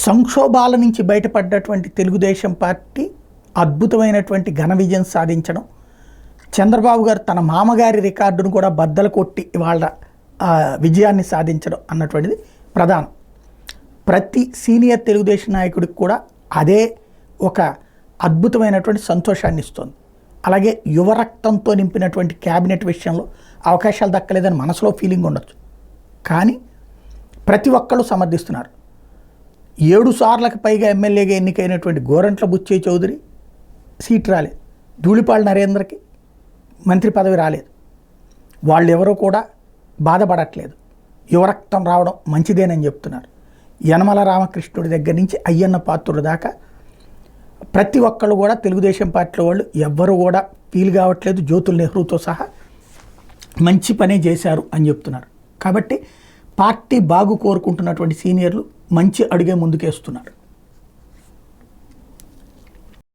సంక్షోభాల నుంచి బయటపడ్డటువంటి తెలుగుదేశం పార్టీ అద్భుతమైనటువంటి ఘన విజయం సాధించడం, చంద్రబాబు గారు తన మామగారి రికార్డును కూడా బద్దలు కొట్టి ఇవాళ విజయాన్ని సాధించడం అన్నటువంటిది ప్రధానం. ప్రతి సీనియర్ తెలుగుదేశం నాయకుడికి కూడా అదే ఒక అద్భుతమైనటువంటి సంతోషాన్ని ఇస్తుంది. అలాగే యువరక్తంతో నింపినటువంటి క్యాబినెట్ విషయంలో అవకాశాలు దక్కలేదని మనసులో ఫీలింగ్ ఉండొచ్చు, కానీ ప్రతి ఒక్కళ్ళు సమర్థిస్తున్నారు. 7 సార్లకు పైగా ఎమ్మెల్యేగా ఎన్నికైనటువంటి గోరంట్ల బుచ్చయ్య చౌదరి సీట్ రాలేదు, ధూళిపాళ నరేంద్రకి మంత్రి పదవి రాలేదు. వాళ్ళు ఎవరో కూడా బాధపడట్లేదు, యువరక్తం రావడం మంచిదేనని చెప్తున్నారు. యనమల రామకృష్ణుడి దగ్గర నుంచి అయ్యన్న పాత్రుడు దాకా ప్రతి ఒక్కళ్ళు కూడా తెలుగుదేశం పార్టీలో వాళ్ళు ఎవ్వరు కూడా ఫీల్ కావట్లేదు, జ్యోతుల నెహ్రూతో సహా మంచి పనే చేశారు అని చెప్తున్నారు. కాబట్టి పార్టీ బాగు కోరుకుంటున్నటువంటి సీనియర్లు మంచి అడుగే ముందుకేస్తున్నారు.